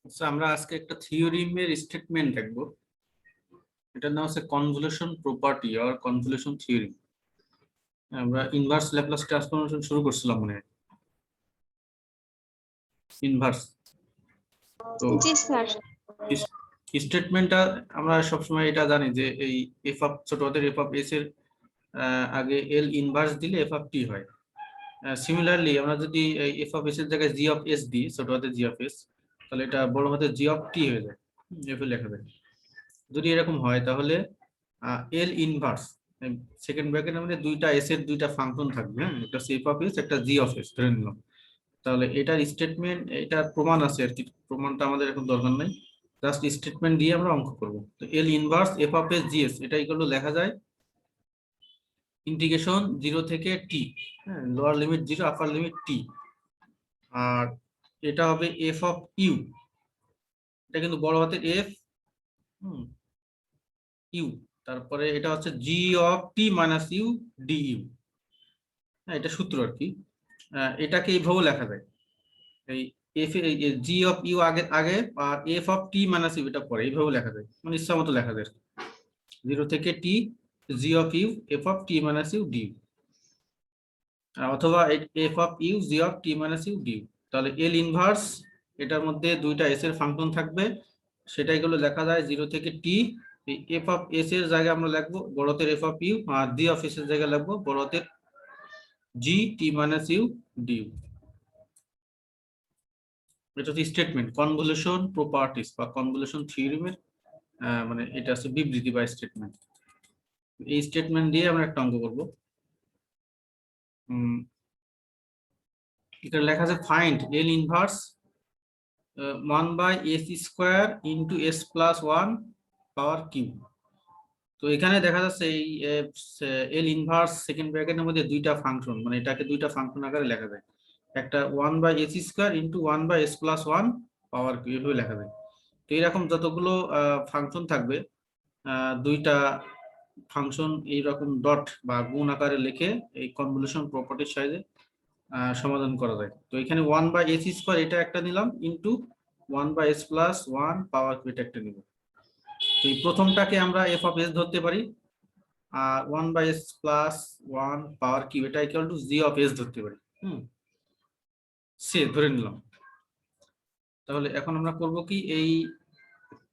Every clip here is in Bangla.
আচ্ছা, আমরা আজকে একটা থিওরিমের স্টেটমেন্ট দেখবো। এটার নাম হচ্ছে কনভলিউশন প্রপার্টি আর কনভলিউশন থিওরি। আমরা ইনভার্স ল্যাপ্লাস ট্রান্সফরমেশন শুরু করছিলাম মনে হয়, ইনভার্স। তো জি স্যার। স্টেটমেন্টটা আমরা সবসময় এটা জানি যে এই এফ অফ ছোট হাতের এফ অফ এস এর আগে এল ইনভার্স দিলে এফ অফ টি হয়। সিমিলারলি আমরা যদি এই এফ অফ এস এর জায়গায় জি অফ এস দিই, ছোট হাতের জি অফ এস, তাহলে এটা বড় হাতের জি অফ টি হয়ে যায়, এফ এ লেখা যায়। যদি এরকম হয় তাহলে এল ইনভার্স সেকেন্ড ব্র্যাকেটের মধ্যে দুইটা এস এর দুইটা ফাংশন থাকবে, হ্যাঁ, একটা এফ অফ এস একটা জি অফ এস ধরে নিলাম। তাহলে এটার স্টেটমেন্ট, এটার প্রমাণ আছে আর কি, প্রমাণটা আমাদের এখন দরকার নাই, জাস্ট স্টেটমেন্ট দিয়ে আমরা অঙ্ক করব। তো L inverse F of S G S, এটা এগুলো লেখা যায় ইন্টিগ্রেশন 0 থেকে টি, হ্যাঁ, lower limit 0 upper limit T. আর এটা হবে এফ অফ ইউ, এটা কিন্তু বড় হাতের এফ ইউ, তারপরে এটা হচ্ছে G of T minus U D U, হ্যাঁ, এটা সূত্র আর কি। এটাকে এইভাবে লেখা যায়, এই এফ জি অফ ইউ আগে আগে আর f of T minus u এটা পরে, এইভাবে লেখা যায়, মানে ইচ্ছা মতো লেখা যায় 0 থেকে t g of u f of T minus U D u, অথবা f of u g of T minus U D u. তাহলে এল ইনভার্স, এটার মধ্যে দুইটা এস এর ফাংশন থাকবে, সেটাই গুলো লেখা যায় 0 থেকে টি। এফ অফ এস এর জায়গায় আমরা লিখবো বড়তের এফ অফ ইউ, আর জি অফ এস এর জায়গায় লিখবো বড়তের g t minus U D u. এটা হচ্ছে স্টেটমেন্ট, কনভলিউশন প্রপার্টিস বা কনভলিউশন থিওরিমের মানে এটা হচ্ছে বিবৃতি বা স্টেটমেন্ট। এই স্টেটমেন্ট দিয়ে আমরা একটা অঙ্ক করবো। এটা লেখা আছে ফাইন্ড এল inverse 1/s² into s plus 1 power cube. তো এখানে দেখা যাচ্ছে এই এল ইনভার্স সেকেন্ড ব্র্যাকেটের মধ্যে দুইটা ফাংশন, মানে এটাকে দুইটা ফাংশন আকারে লেখা যায়, একটা 1/s² into 1/s plus 1 power cube, এভাবে লেখা যায়। তো এরকম যতগুলো ফাংশন থাকবে, দুইটা ফাংশন এইরকম ডট বা গুণ আকারে লিখে এই কনভলিউশন প্রপার্টির সাহায্যে সমাধান করা যায়। তো এখানে 1/s² এটা একটা নিলাম, into 1/s plus 1 power cube এটা একটা নিব। তো এই প্রথমটাকে আমরা এফ অফ এস ধরতে পারি, আর 1/s প্লাস 1 পাওয়ার কিউব এটা equal to G of S ধরতে পারি। সে ধরে নিলাম। তাহলে এখন আমরা করব কি, এই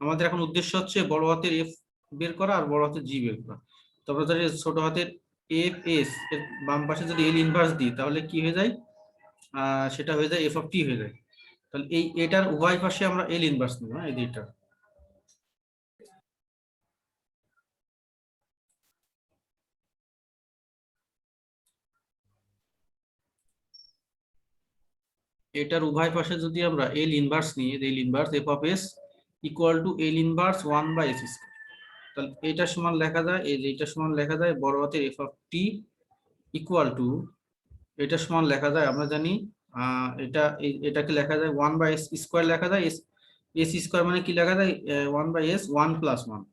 আমাদের এখন উদ্দেশ্য হচ্ছে বড় হাতের এফ বের করা আর বড় হাতের জি বের করা। তো আমরা যদি ছোট হাতের এফ এস এর বাম পাশে যদি এল ইনভার্স দিই তাহলে কি হয়ে যায়, সেটা হয়ে যায় এফ অফ টি হয়ে যায়। তাহলে এই এটার উভয় পাশে আমরা এল ইনভার্স নেব, হ্যাঁ, এই দুইটা। এটার উভয় পাশে যদি আমরা এল ইনভার্স নিই, এল inverse F of s equal to L inverse 1/s², তাহলে এটা সমান লেখা যায়, এই যে এটা সমান লেখা যায় বড় হাতের F of t equal to, এটা সমান লেখা যায় আমরা জানি এটাকে লেখা যায় 1/s² লেখা যায়, s² মানে কি লেখা যায় 1/s 1 প্লাস 1।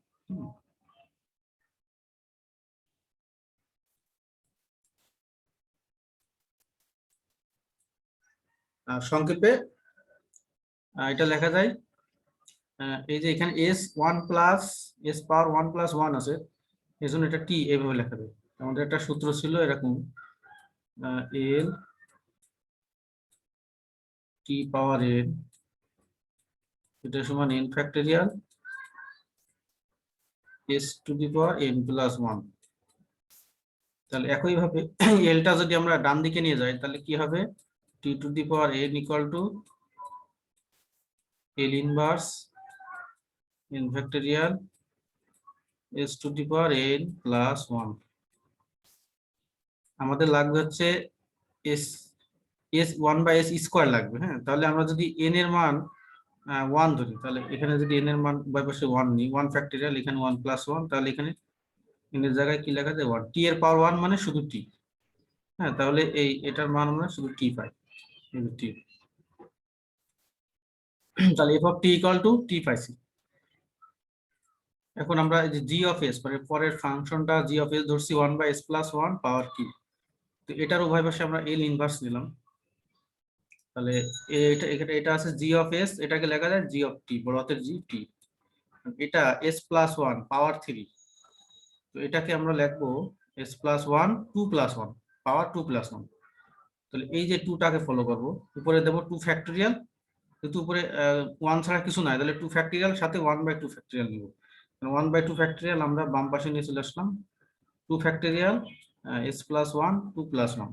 সংক্ষেপে এটা লেখা যায়, এই যে এখানে s1 প্লাস s পাওয়ার 1 প্লাস 1 আছে, এই জন্য এটা টি এভাবে লেখা যায়। আমাদের একটা সূত্র ছিল এরকম, এল টি পাওয়ার n, এটা সমান n factorial s to the power n plus 1। তাহলে একইভাবে এলটা যদি আমরা ডান দিকে নিয়ে যাই তাহলে কি হবে, t to the power n equal to L inverse n factorial s to the power n plus 1। আমাদের লাগবে হচ্ছে s 1/s² লাগবে, হ্যাঁ। তাহলে আমরা যদি n এর মান 1 ধরি, তাহলে এখানে যদি n এর মান উভয় পাশে 1 নিই, 1 ফ্যাক্টরিয়াল এখানে 1 প্লাস 1, তাহলে এখানে n এর জায়গায় কি লেখা যায় 1, টি এর পাওয়ার 1 মানে শুধু টি, হ্যাঁ। তাহলে এই এটার মান আমরা শুধু টি পাই, টি। তাহলে f of t equal to t পাইছি। এখন আমরা এই যে জি অফ এস, মানে পরের ফাংশনটা জি অফ এস ধরছি 1/s প্লাস 1 পাওয়ার কিউব। তো এটার উভয় পাশে আমরা এল ইনভার্স নিলাম, তাহলে এটা এটা এটা আছে জি অফ এস, এটাকে লেখা যায় জি অফ টি, বড় হাতের জি টি। এটা s plus one power three, তো এটাকে আমরা লিখবো s plus one two plus one power two plus one. তাহলে এই যে টুটাকে ফলো করবো, উপরে দেবো টু ফ্যাক্টোরিয়াল, যেহেতু উপরে ওয়ান ছাড়া কিছু নাই, তাহলে টু ফ্যাক্টোরিয়াল সাথে ওয়ান বাই টু ফ্যাক্টোরিয়াল নিব। ওয়ান বাই টু ফ্যাক্টোরিয়াল আমরা বাম পাশে নিয়ে চলে আসলাম, two factorial s plus one two plus one.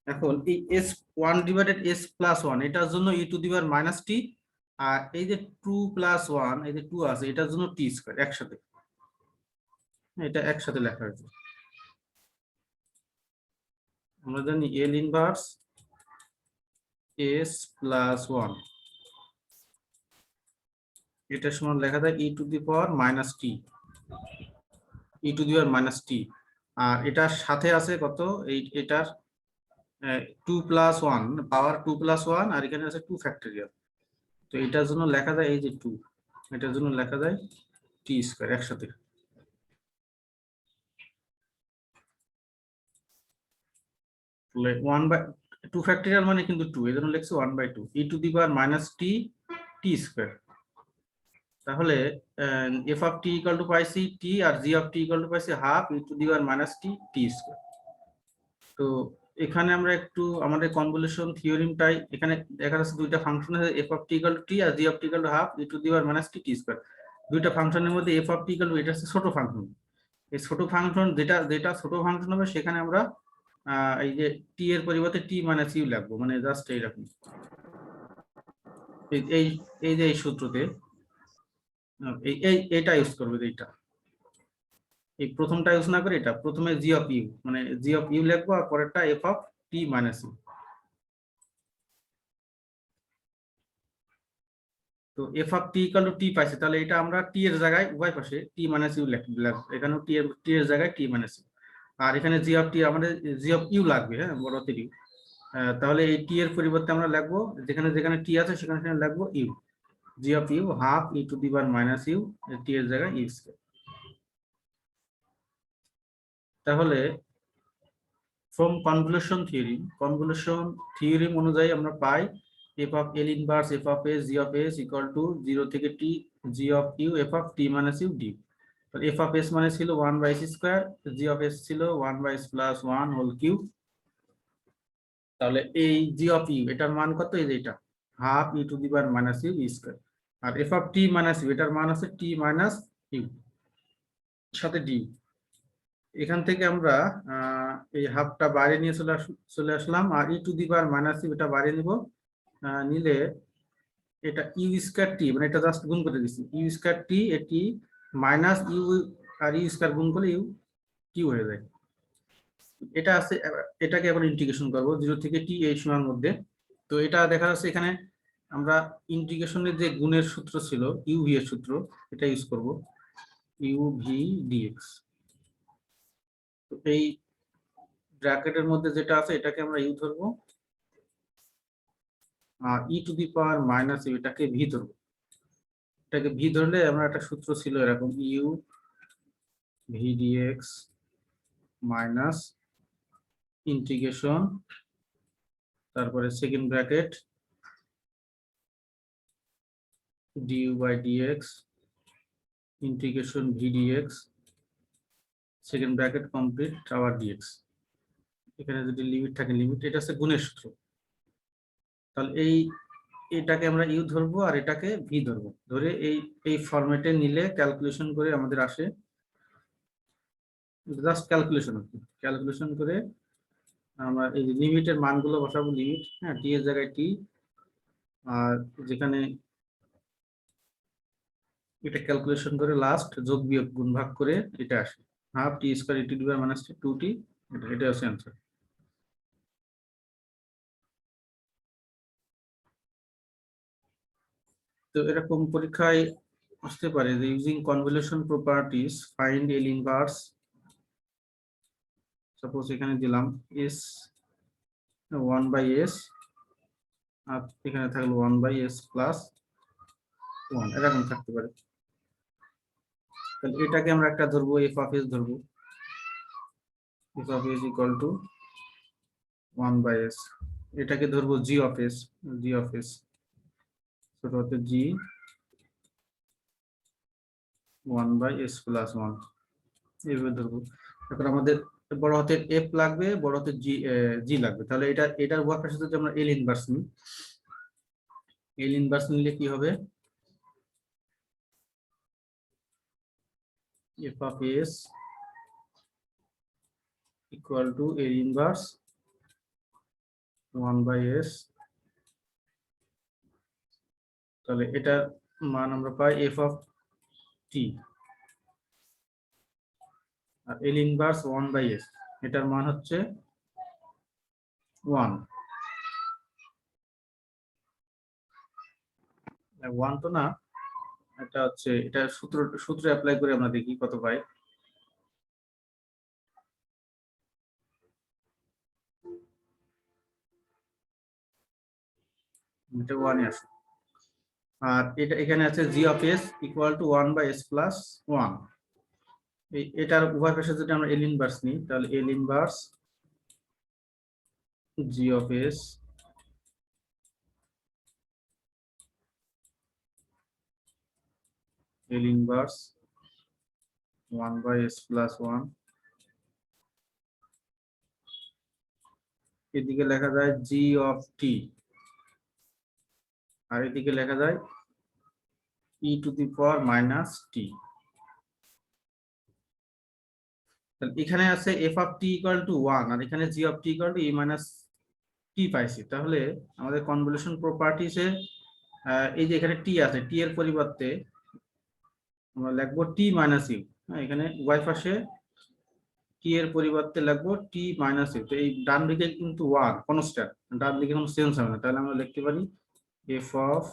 এখন এই s one divided s plus one এটার জন্য ই to the power minus t, আর এই যে টু প্লাস ওয়ান এই যে টু আছে এটার জন্য টি স্কোয়ার একসাথে, এটা একসাথে লেখা হয়েছে। আমরা জানি L inverse s plus one এটার সমান লেখা যায় e to the power minus t, e to the power minus t. আর এটার সাথে আছে কত, এই এটার two plus one power two plus one, আর এখানে আছে টু ফ্যাক্টোরিয়াল, তো এটার জন্য লেখা যায় এই যে টু, এটার জন্য লেখা যায় টি স্কোয়ার একসাথে। ওয়ান বাই টু ফ্যাক্টোরিয়াল মানে কিন্তু টু, এই জন্য লিখছি one by two e to the power minus t t square. তাহলে f of t equal to পাইছি টি, আর g of t equal to পাইছি half e to the power minus t t square. তো এখানে আমরা একটু আমাদের কনভলিউশন থিওরিমটাই, এখানে দেখা যাচ্ছে দুইটা ফাংশন আছে f of t equal to t আর g of t equal to half e to the power minus t t square. দুইটা ফাংশনের মধ্যে f of t equal to এটা হচ্ছে ছোট ফাংশন, এই ছোট ফাংশন যেটা যেটা ছোট ফাংশন হবে সেখানে আমরা এই যে টি এর পরিবর্তে টি মাইনাস ইউ লাগবো, মানে জাস্ট এইরকম এই এই এই যে এই সূত্রতে এই এই এটা ইউজ করবে, এইটা এই প্রথমটা ইউজ না করে এটা প্রথমে জি অফ ইউ, মানে জি অফ ইউ লিখবো আর পরেরটা f of T minus u. তো f of t equal to t পাইছে, তাহলে এটা আমরা টি এর জায়গায় উভয় পাশে টি মাইনাস ইউ লিখবো, এখানেও টি এর জায়গায় টি মাইনাস ইউ। আর এখানে জি অফ টি আমাদের জি অফ ইউ লাগবে, হ্যাঁ বড় হাতের ইউ। তাহলে এই টি এর পরিবর্তে আমরা লিখবো যেখানে যেখানে টি আছে সেখানে সেখানে লিখবো u, g of u half e to the power minus u, t এর জায়গায় ইউ স্কয়ার। তাহলে ফ্রম কনভলিউশন থিওরিম অনুযায়ী আমরা পাই f of L inverse F of S g of s equal to 0 থেকে t g of u f of T minus you d. F of s মানে ছিল 1 by s square, g of s ছিল 1 by s plus 1 whole cube. তাহলে এই জি অফ ইউ এটার মান কত, এই যে এটা half e to the power minus u square. আর f of T minus u এটার মান আছে টি মাইনাস ইউ সাথে ডি। এখান থেকে আমরা এই হাফটা বাইরে নিয়ে চলে আসলাম, আর e to the power minus u এটা বাইরে নিব, নিলে এটা ইউ স্কয়ার টি, মানে এটা জাস্ট গুণ করে দিচ্ছি ইউ স্কয়ার টি, এটি মাইনাস ইউ আর ইউ স্কয়ার গুণ করলে ইউ কিউ হয়ে যায়। এটা আছে, এটাকে এখন ইন্টিগ্রেশন করব 0 থেকে টি এই সীমার মধ্যে। তো এটা দেখা যাচ্ছে এখানে আমরা ইন্টিগ্রেশনের যে গুণের সূত্র ছিল ইউ ভি এর সূত্র, এটা ইউজ করব ইউ ভি ডিএক্স। তো এই ব্র্যাকেটের মধ্যে যেটা আছে এটাকে আমরা ইউ ধরবো, আর e to the power minus u এটাকে ভি ধরবো। এটাকে ভি ধরলে আমরা একটা সূত্র ছিল এরকম u v dx minus integration, তারপরে second bracket du by dx integration v dx second bracket complete আবার ডিএক্স। এখানে যদি লিমিট থাকে লিমিট, এটা হচ্ছে গুণের সূত্র। তাহলে এটাকে আমরা ইউ ধরবো আর এটাকে ভি ধরবো, ধরে এই ফরম্যাটে নিলে ক্যালকুলেশন করে আমাদের আসে, জাস্ট ক্যালকুলেশন করে আমরা এই যে লিমিটের মানগুলো বসাবো, লিমিট হ্যাঁ টি এর জায়গায় টি, আর যেখানে এটা ক্যালকুলেশন করে লাস্ট যোগ বিয়োগ গুণ ভাগ করে এটা আসে half T square E to the power minus 2t, এটা হচ্ছে অ্যান্সার। তো এরকম পরীক্ষায় আসতে পারে যে ইউজিং কনভলিউশন প্রপার্টিজ ফাইন্ড এল ইনভার্স, সাপোজ এখানে দিলাম এস 1 বাই এস, আর এখানে থাকলো 1 বাই এস প্লাস 1, এরকম থাকতে পারে। তাহলে এটাকে আমরা একটা ধরবো এফ অফ এস ধরবো, f of s equal to 1 by s এটাকে ধরবো g of S, g of s ছোট হাতে জি 1/s+1 এইভাবে ধরবো। এখন আমাদের বড় হাতের এফ লাগবে, বড় হাতের জি জি লাগবে। তাহলে এটার ওয়ার্কের সাথে যদি আমরা এল ইনভার্স নিই, এল ইনভার্স নিলে কি হবে, f of s equal to L inverse 1/s। তাহলে এটার মান আমরা পাই এফ অফ টি, আর এল ইনভার্স 1/s এটার মান হচ্ছে 1। 1 তো না, এটা হচ্ছে এটা সূত্র অ্যাপ্লাই করে আমরা দেখি কত পাই। এটা 1 আসে। আর এটা এখানে আছে g of s equal to 1/s+1। এটার উভয় পাশে যদি আমরা এল ইনভার্স নিই, তাহলে L inverse G of S L inverse 1/s+1, এদিকে লেখা যায় জি অফ টি, আর এদিকে লেখা যায় e to the power minus t. এখানে আছে f of t equal to 1, আর এখানে g of t equal to e minus t পাইছি। তাহলে আমাদের কনভলিউশন প্রপার্টিসে এই যে এখানে টি আছে, টি এর পরিবর্তে আমরা লিখবো টি মাইনাস ইউ। এখানে ওয়াই পাশে টি এর পরিবর্তে লিখবো টি মাইনাস ইউ। তো এই ডান দিকে কিন্তু 1 কনস্ট্যান্ট, ডান দিকে কোনো চেঞ্জ হবে না। তাহলে আমরা লিখতে পারি f of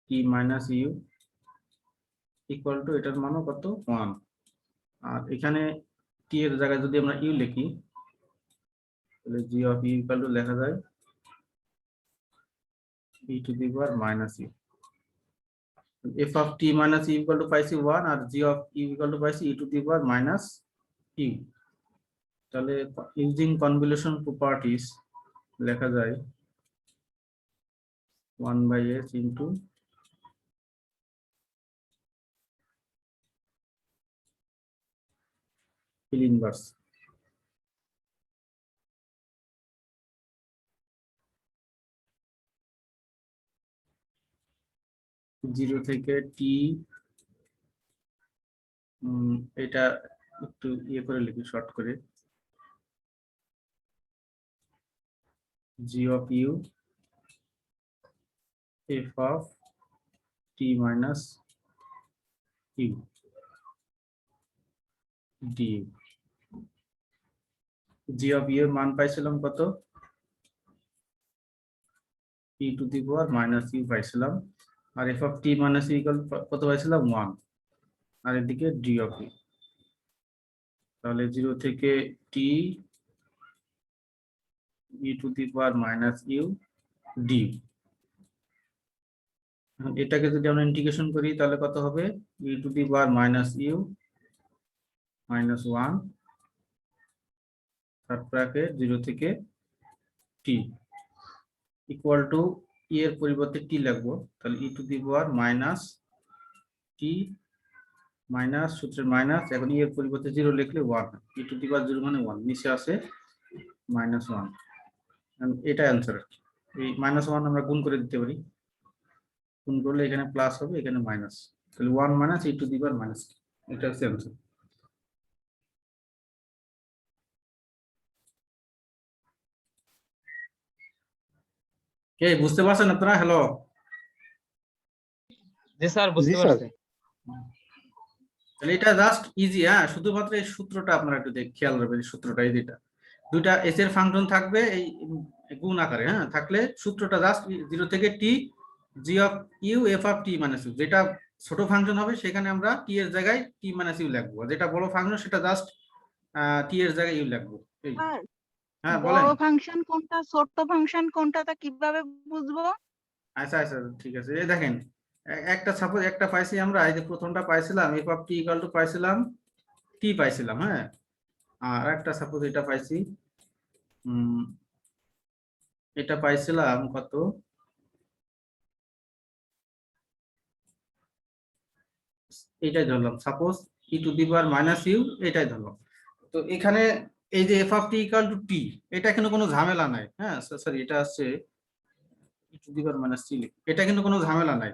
T minus u equal to এটার মানও কত 1। আর এখানে টি এর জায়গায় যদি আমরা ইউ লিখি, তাহলে g of u equal to লেখা যায় e to the power minus u. F of T minus u equal to পাইছি 1, আর g of u equal to পাইছি e to the power minus u. তাহলে ইউজিং কনভলিউশন প্রপার্টিস লেখা যায় 1/s into L inverse. Zero থেকে টি, এটা একটু ইয়ে করে লিখি শর্ট করে, g of u f of T minus you d. G of u এর মান পাইছিলাম কত, e to the power minus u পাইছিলাম, আর f of T minus u কত পাইছিলাম 1, আর এদিকে ডি অফ ইউ। তাহলে জিরো থেকে t e to the power minus you d. এটাকে যদি আমরা ইন্টিগ্রেশন করি তাহলে কত হবে, e to the power minus u minus 1, third bracket zero থেকে টি ইকুয়াল টু ই এর পরিবর্তে টি লিখবো, তাহলে e to the power minus t minus সূত্রের মাইনাস, এখন ই এর পরিবর্তে জিরো লিখলে 1, ই টু দি পাওয়ার 0 মানে 1, নিচে আসে -1। এটা অ্যান্সার। এই -1 আমরা গুণ করে দিতে পারি, গুণ করলে এখানে প্লাস হবে, এখানে মাইনাস, তাহলে 1 minus E to the power minus, এটা হচ্ছে অ্যান্সার। কে বুঝতে পারছেন আপনারা? হ্যালো, জি স্যার, বুঝতে পারছি। তাহলে এটা জাস্ট ইজি। হ্যাঁ, শুধুমাত্র এই সূত্রটা আপনারা একটু খেয়াল রাখবেন, সূত্রটা এই যেটা দুইটা এস এর ফাংশন থাকবে এই গুণ আকারে, হ্যাঁ, থাকলে সূত্রটা জাস্ট জিরো থেকে t g of u f of T minus u, যেটা ছোট ফাংশন হবে সেখানে আমরা টি এর জায়গায় টি মাইনাস ইউ লিখবো, যেটা বড় ফাংশন সেটা জাস্ট টি এর জায়গায় ইউ লিখবো। এই, আর হ্যাঁ বলেন। বড় ফাংশন কোনটা ছোট ফাংশন কোনটা তা কিভাবে বুঝবো? আচ্ছা আচ্ছা, ঠিক আছে। এই দেখেন, একটা সাপোজ একটা পাইছি আমরা, এই যে প্রথমটা পাইছিলাম F of t equal two পাইছিলাম টি পাইছিলাম, হ্যাঁ, আর একটা সাপোজ এটা পাইছি এটা পাইছিলাম কত, এটাই ধরলাম, suppose e to the power minus u, এটাই ধরলাম। তো এখানে এই যে f of t equal to t, এটা কিন্তু কোনো ঝামেলা নাই। হ্যাঁ সরি, এটা আছে ই টু দি পাওয়ার মাইনাস টি, এটা কিন্তু কোনো ঝামেলা নাই।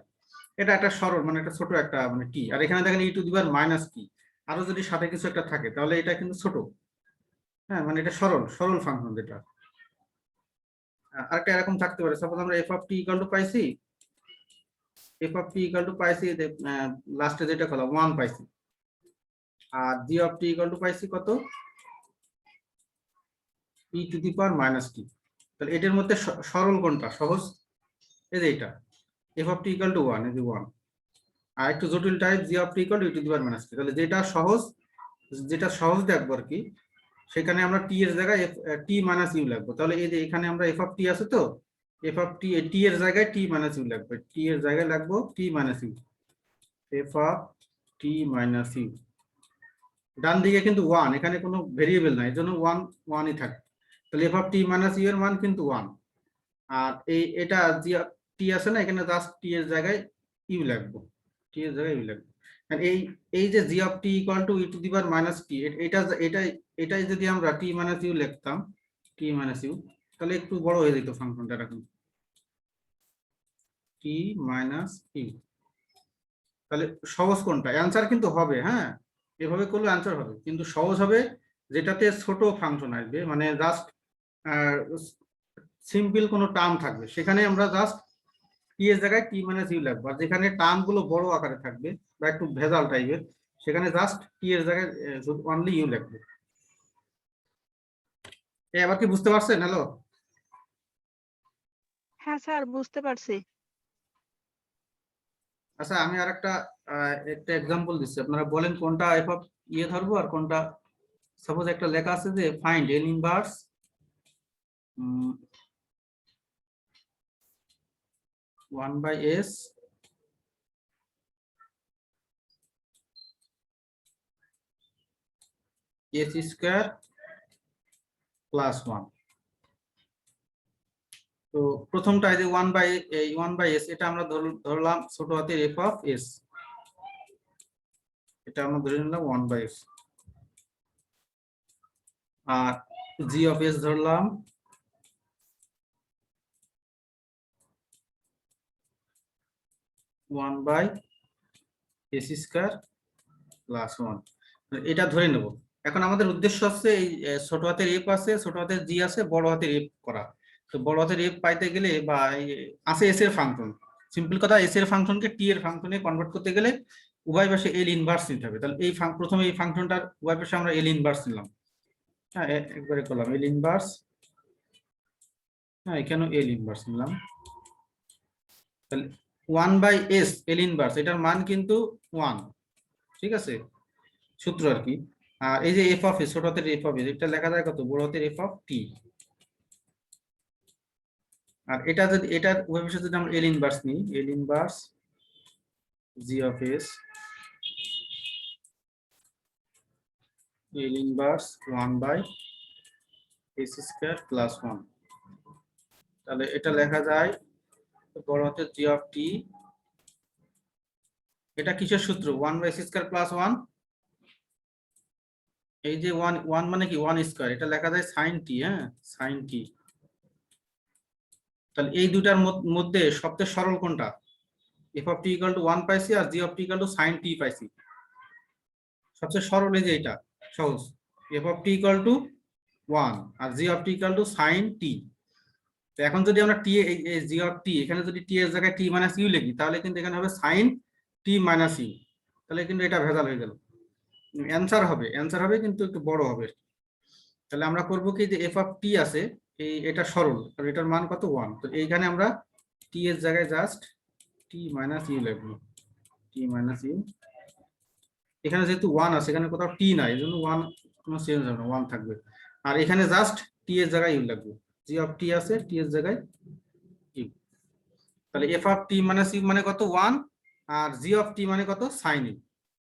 এটা একটা সরল, মানে একটা ছোট একটা মানে টি। আর এখানে দেখেন ই টু দি পাওয়ার মাইনাস টি, আরো যদি সাথে কিছু একটা থাকে তাহলে এটা কিন্তু ছোট। হ্যাঁ মানে এটা সরল সরল ফাংশন যেটা। আরেকটা এরকম থাকতে পারে, সাপোজ আমরা f of t equal to পাইছি, f of t equal to পাইছি লাস্টে যেটা করলাম 1 পাইছি, আর g of t equal to পাইছি কত, e to the power minus t. তাহলে এটার মধ্যে সরল কোনটা, সহজ? এই যে এটা f of t equal to 1, এই যে 1। আর একটু জটিল type g of t equal to e to the power minus t. তাহলে যেটা সহজ, যেটা সহজ দেখবো আর কি, সেখানে আমরা টি এর জায়গায় টি মাইনাস ইউ লাগবো। তাহলে এই যে এখানে আমরা এফ অফ টি আছে, তো এফ অফ টি, টি এর জায়গায় টি মাইনাস ইউ লাগবে, টি এর জায়গায় লাগবো t minus u, f of T minus u. ডান দিকে কিন্তু 1, এখানে কোনো ভেরিয়েবল নাই, এর জন্য 1 1ই থাকে। তাহলে f of T minus u এর মান কিন্তু 1। আর এটা জি টি আছে না, এখানে জাস্ট টি এর জায়গায় ইউ লাগবো, টি এর জায়গায় ইউ লাগবে। আর এই যে g of t equal to e to the power minus t, এটাই যদি আমরা টি মাইনাস ইউ লিখতাম, টি মাইনাস ইউ, তাহলে একটু বড় হয়ে যেত ফাংশনটা এরকম, টি মাইনাস ইউ। তাহলে সহজ কোনটা? অ্যান্সার কিন্তু হবে, হ্যাঁ এভাবে করলে অ্যান্সার হবে, কিন্তু সহজ হবে যেটাতে ছোট ফাংশন আসবে, মানে জাস্ট সিম্পল কোনো টার্ম থাকবে, সেখানে আমরা জাস্ট টি এর জায়গায় টি মাইনাস ইউ লাগবে। আর যেখানে টার্ম গুলো বড় আকারে থাকবে বা একটু ভেজাল টাইপের, সেখানে জাস্ট টি এর জায়গায় অনলি ইউ লাগবে। এবার কি বুঝতে পারছেন? হ্যালো? হ্যাঁ স্যার, বুঝতে পারছি। আচ্ছা আমি আর একটা এক্সাম্পল দিচ্ছি, আপনারা বলেন কোনটা এফ অফ ইয়ে ধরবো আর কোনটা। সাপোজ একটা লেখা আছে যে ফাইন্ড এল inverse 1/s s square plus 1। তো প্রথমটা এই যে 1/s, এটা আমরা ধরলাম ছোট হাতের এফ অফ এস, এটা আমরা ধরে নিলাম 1/s। আর জি অফ এস ধরলাম one by s square plus 1, এটা ধরে নেব। এখন আমাদের উদ্দেশ্য হচ্ছে এই ছোট হাতের এফ আছে, ছোট হাতের জি আছে, বড় হাতের এফ করা। তো বড় হাতের এফ পাইতে গেলে বা আছে এস এর ফাংশন, সিম্পল কথা, এস এর ফাংশনকে টি এর ফাংশনে কনভার্ট করতে গেলে উভয় পাশে এল ইনভার্স নিতে হবে। তাহলে এই প্রথমে এই ফাংশনটার উভয় পাশে আমরা এল ইনভার্স নিলাম। হ্যাঁ একবারে করলাম এল ইনভার্স, হ্যাঁ এখানেও এল ইনভার্স নিলাম। তাহলে 1/s এল ইনভার্স, এটার মান কিন্তু 1, ঠিক আছে, সূত্র আর কি। আর এই যে এফ অফ এস, ছোট হাতের এফ অফ এস, এটা লেখা যায় কত, বড় হাতের এফ অফ টি। আর এটা যদি এটার উভয় পাশে যদি আমরা এল ইনভার্স নিই, এল inverse G of S, L inverse 1/s square plus 1। তাহলে এটা লেখা যায় বড় হাতের জি অফ টি, এটা কিসের সূত্র, 1/s স্কয়ার প্লাস 1। এই যে 1 মানে কি 1 স্কয়ার, এটা লেখা যায় সাইন টি, হ্যাঁ সাইন টি। তাহলে এই দুটার মধ্যে সবচেয়ে সরল কোনটা? F of t equal to 1 পাইছি আর g of t equal to sine t পাইছি। সবচেয়ে সরল এই যে এটা সহজ, f of t equal to 1 আর g of t equal to sine t. তো এখন যদি আমরা টি জি অফ টি, এখানে যদি টি এর জায়গায় টি মাইনাস ইউ লিখি, তাহলে কিন্তু এখানে হবে সাইন টি মাইনাস ইউ। তাহলে কিন্তু এটা ভেজাল হয়ে গেল, অ্যান্সার হবে কিন্তু একটু বড় হবে। তাহলে আমরা করব কি, যে এফ অফ টি আছে, এটা সরল আর এটার মান কত 1। তো এইখানে আমরা টি এর জায়গায় জাস্ট টি মাইনাস ইউ লিখব, টি মাইনাস ইউ। এখানে যেহেতু 1 আছে, এখানে কোথাও টি নাই, এই জন্য 1 কোনো চেঞ্জ হবে না, 1 থাকবে। আর এখানে জাস্ট টি এর জায়গায় ইউ লাগবে, জি অফ টি আছে, টি এর জায়গায় ইউ। তাহলে f of T minus u মানে কত 1, আর জি অফ টি মানে কত সাইন ইউ।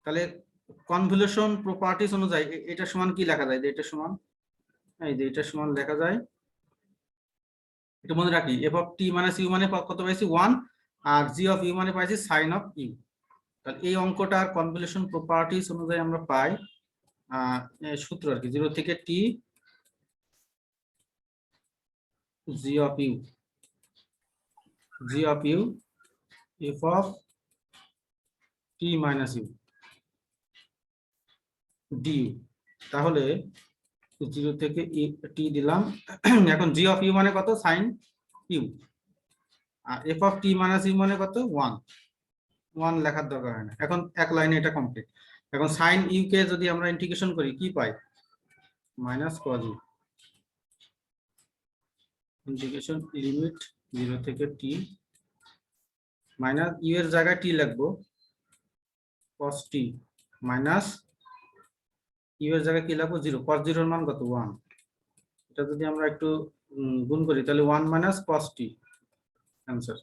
তাহলে কনভলিউশন প্রপার্টিজ অনুযায়ী এটা সমান কি লেখা যায়, যে এটা সমান, এই যে এটা সমান লেখা যায় এটা মনে রাখি, f of T minus u মানে কত পাইছি 1, আর জি অফ ইউ মানে পাইছি সাইন অফ ইউ। তাহলে এই অঙ্কটার কনভলিউশন প্রপার্টিজ অনুযায়ী আমরা পাই সূত্র আর কি, 0 থেকে t g of u, g of u f of T minus u du. তাহলে 0 থেকে টি দিলাম। এখন জি অফ ইউ মানে কত সাইন ইউ, আর f of T minus u মানে কত 1 লেখার দরকার হয় না। এখন এক লাইনে এটা কমপ্লিট। এখন সাইন ইউ কে যদি আমরা ইন্টিগ্রেশন করি কি পাই, minus cos u, integration limit 0 থেকে টি, মাইনাস ইউ এর জায়গায় টি লিখবো cos t, মাইনাস ইউ এর জায়গায় কি লিখবো 0, cos 0 এর মান কত 1। এটা যদি আমরা একটু গুণ করি তাহলে 1 মাইনাস cos t आंसर।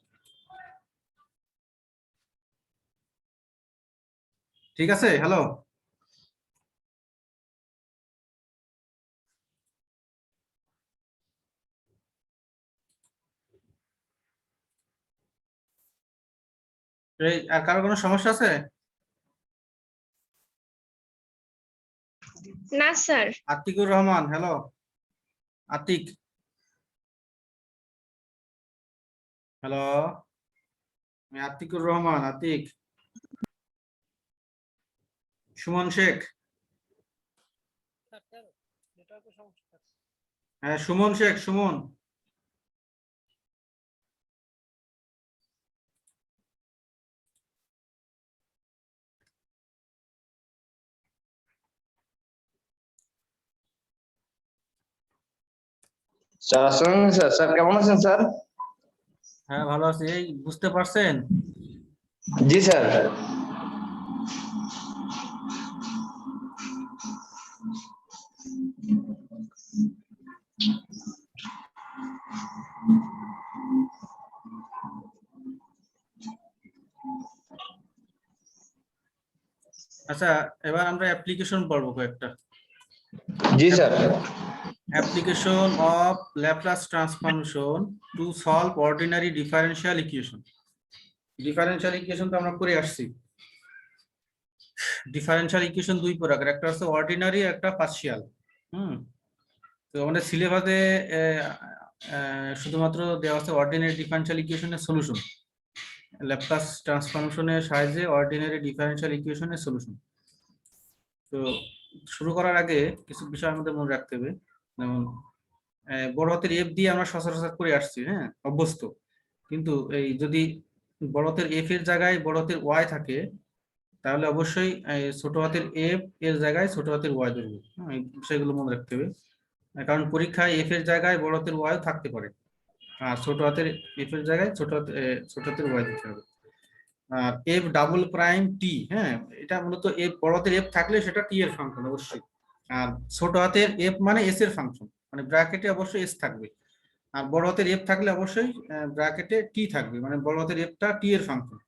ঠিক আছে, হ্যালো। আর কারো কোনো সমস্যা আছে? না sir. Atiqur Rahman, hello Atiq, hello, আমি আতিকুর রহমান, আতিক। সুমন শেখ, হ্যাঁ সুমন শেখ, সুমন। স্যার আসসালামু আলাইকুম স্যার। স্যার কেমন আছেন স্যার? হ্যাঁ ভালো আছি। এই বুঝতে পারছেন? জি স্যার। আচ্ছা, এবার আমরা অ্যাপ্লিকেশন পড়বো কয়েকটা। জি sir. Application of Laplace transformation to solve ordinary differential equation. Differential equation তো আমরা করে আসছি। Differential equation দুই প্রকার, একটা হচ্ছে অর্ডিনারি, একটা পার্শিয়াল। তো আমাদের সিলেবাসে শুধুমাত্র দেওয়া আছে অর্ডিনারি ডিফারেনশিয়াল ইকুয়েশনের সলিউশন, ল্যাপ্লাস ট্রান্সফরমেশনের সাহায্যে অর্ডিনারি ডিফারেনশিয়াল ইকুয়েশনের সলিউশন। তো শুরু করার আগে কিছু বিষয় আমাদের মনে রাখতে হবে, যেমন বড় হাতের এফ দিয়ে আমরা সচরাচর করে আসছি, হ্যাঁ অভ্যস্ত। কিন্তু এই যদি বড় হাতের এফ এর জায়গায় বড় হাতের ওয়াই থাকে, তাহলে অবশ্যই ছোট হাতের এফ এর জায়গায় ছোট হাতের ওয়াই ধরবে। এই বিষয়গুলো মনে রাখতে হবে, কারণ পরীক্ষায় এফ এর জায়গায় বড় হাতের ওয়াই থাকতে পারে, আর ছোট হাতের এফ এর জায়গায় ছোট হাতের ওয়াই দিতে হবে। আর এফ ডাবল প্রাইম টি, হ্যাঁ এটা মূলত এফ বড় হাতের এফ থাকলে সেটা টি এর ফাংশন অবশ্যই, আর ছোট হাতের এফ মানে এস এর ফাংশন, মানে ব্র্যাকেটে অবশ্যই এস থাকবে। আর বড় হাতের এফ থাকলে অবশ্যই ব্র্যাকেটে টি থাকবে, মানে বড় হাতের এফটা টি এর ফাংশন।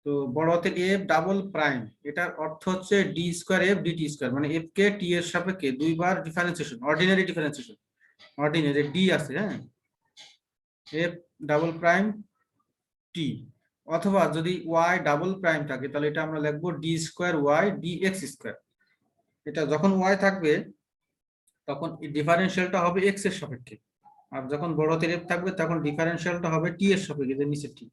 তো বড় হাতের এফ ডাবল প্রাইম, এটার অর্থ হচ্ছে d square f dt square, মানে এফ কে টি এর সাপেক্ষে দুইবার differentiation, ordinary differentiation, ordinary d আছে, হ্যাঁ এফ ডাবল প্রাইম টি। অথবা যদি ওয়াই ডাবল প্রাইম থাকে তাহলে এটা আমরা লিখবো d square y d x square. এটা যখন ওয়াই থাকবে তখন ডিফারেন্সিয়ালটা হবে এক্স এর সাপেক্ষে, আর যখন বড় হাতের এফ থাকবে তখন ডিফারেন্সিয়ালটা হবে টি এর সাপেক্ষে, যে নিচে টি।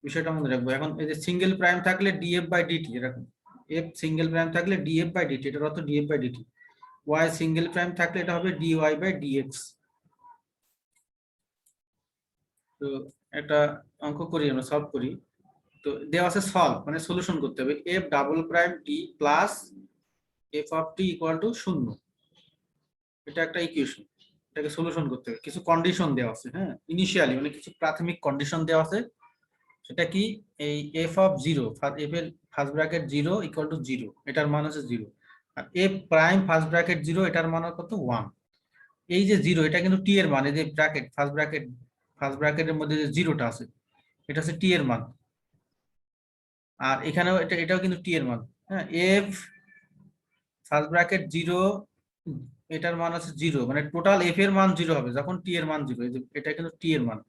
বিষয়টা মনে রাখবো। এখন এই যে সিঙ্গেল প্রাইম থাকলে ডিএফ বাই ডিটি, এরকম এফ সিঙ্গেল প্রাইম থাকলে ডিএফ বাই ডিটি, এটার অর্থ df by dt. Y single prime থাকলে এটা হবে ডিওয়াই বাই ডিএক্স। তো একটা অঙ্ক করি, আমরা সলভ করি। তো দেওয়া আছে সলভ মানে সলিউশন করতে হবে, F double prime T plus F of t equal to 0, এটা একটা ইকুয়েশন, এটাকে সলিউশন করতে হবে। কিছু কন্ডিশন দেওয়া আছে, হ্যাঁ ইনিশিয়ালি মানে কিছু প্রাথমিক কন্ডিশন দেওয়া আছে। সেটা কি, এই এফ অফ 0, এফ এর ফার্স্ট ব্র্যাকেট 0 ইকুয়াল টু 0, এটার মান হচ্ছে 0, আর এফ প্রাইম ফার্স্ট ব্র্যাকেট 0, এটার মান কত 1। এই যে 0 এটা কিন্তু টি এর মান, এই যে ব্র্যাকেট ফার্স্ট ব্র্যাকেটের মধ্যে যে 0টা আছে এটা হচ্ছে টি এর মান, আর এখানেও এটাও কিন্তু টি এর মান, হ্যাঁ এফ ফার্স্ট ব্র্যাকেট 0 এটার মান আছে 0, মানে টোটাল এফ এর মান 0 হবে যখন টি এর মান 0। এটা কিন্তু টি এর মান।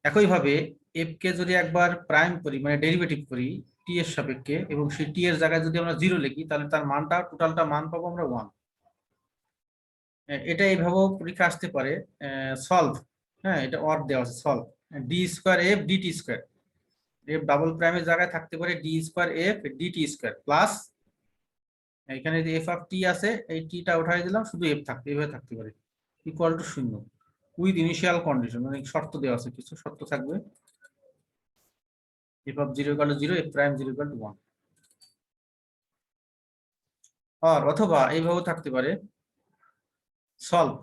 একইভাবে এফ কে যদি একবার প্রাইম করি মানে ডেরিভেটিভ করি টি এর সাপেক্ষে, এবং সেই টি এর জায়গায় যদি আমরা 0 লিখি, তাহলে তার মানটা টোটালটা মান পাবো আমরা 1। এটা এইভাবেও পরীক্ষা আসতে পারে, সলভ। হ্যাঁ, এটা অর দেওয়া আছে, solve d square f dt square. F double প্রাইমের জায়গায় থাকতে পারে d square f dt square plus, এখানে যে এফ অফ টি আছে এই টিটা উঠাই দিলাম, শুধু এফ থাকতে এভাবে থাকতে পারে, equal to 0 with initial condition, মানে শর্ত দেওয়া আছে, কিছু শর্ত থাকবে। F of 0 equal to 0, F prime 0 equal to 1। আর অথবা এইভাবে থাকতে পারে, solve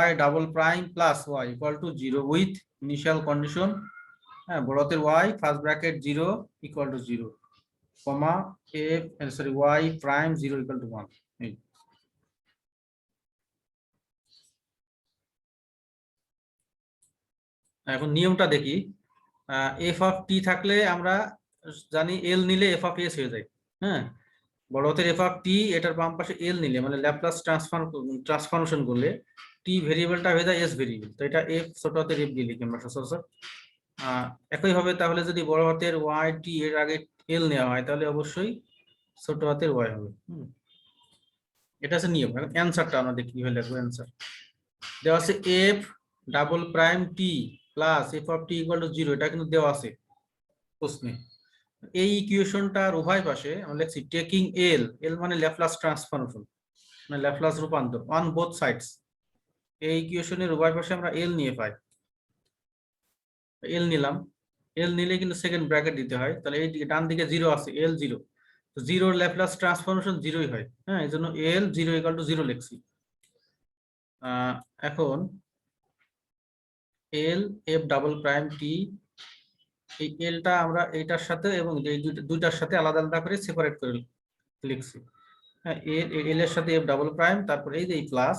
y double prime plus y equal to 0 with initial condition, হ্যাঁ, বড়তের y first bracket 0 equal to 0, comma F sorry y prime 0 equal to 1। এই এখন নিয়মটা দেখি। এফ অফ টি থাকলে আমরা জানি এল নিলে এফ অফ এস হয়ে যায়। হ্যাঁ, বড় হাতের এফ অফ টি, এটার বাম পাশে এল নিলে মানে ল্যাপ্লাস ট্রান্সফরমেশন করলে টি ভেরিয়েবলটা হয়ে যায় এস ভেরিয়েবল। তো এটা এফ ছোট হাতের এফ দিয়ে লিখি আমরা সচরাচর। একইভাবে তাহলে যদি বড় হাতের ওয়াই টি এর আগে এল নেওয়া হয়, তাহলে অবশ্যই ছোট হাতের ওয়াই হবে। এটা হচ্ছে নিয়ম। এখন অ্যান্সারটা আমরা দেখি কিভাবে লিখবো। অ্যান্সার দেওয়া আছে F double prime T plus F of t equal to 0, এটা কিন্তু দেওয়া আছে প্রশ্নে। এই ইকুয়েশনটার উভয় পাশে আমরা লিখছি টেকিং এল, এল মানে ল্যাপ্লাস ট্রান্সফরমেশন, মানে ল্যাপ্লাস রূপান্তর, অন বোথ সাইডস। এই ইকুয়েশনের উভয় পাশে আমরা এল নিয়ে পাই, এল নিলাম। এল নিলে কিন্তু সেকেন্ড ব্র্যাকেট দিতে হয়, তাহলে এই ডান দিকে 0 আছে, এল 0, তো 0 ল্যাপ্লাস ট্রান্সফরমেশন 0ই হয়। হ্যাঁ, এই জন্য এল 0 ইকুয়াল টু 0 লিখছি। এখন এল এফ ডাবল প্রাইম টি, এই এলটা আমরা এইটার সাথে এবং এই দুইটার সাথে আলাদা আলাদা করে সেপারেট করে লিখছি। হ্যাঁ, এল এর সাথে এফ ডাবল প্রাইম, তারপর এই যে এই প্লাস,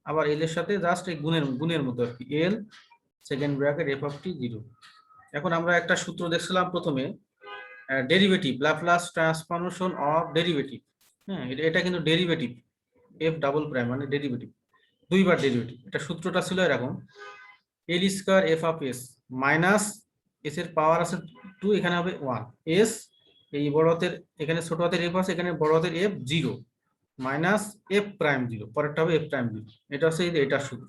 আবার এল এর সাথে জাস্ট এই গুণের মতো আর কি, L second bracket f of t 0। এখন আমরা একটা সূত্র দেখছিলাম প্রথমে, derivative, Laplace transformation of derivative. হ্যাঁ, এটা কিন্তু ডেরিভেটিভ, এফ ডাবল প্রাইম মানে ডেরিভেটিভ, দুইবার ডেরিভেটিভ। এটা সূত্রটা ছিল এরকম, L square f of s minus s এর পাওয়ার আছে 2, এখানে হবে 1, এস এই বড় হাতের, এখানে ছোট হাতের এফ আছে, এখানে বড় হাতের এফ 0 মাইনাস এফ প্রাইম 0, পরেরটা হবে এফ প্রাইম 0। এটা হচ্ছে এটার সূত্র।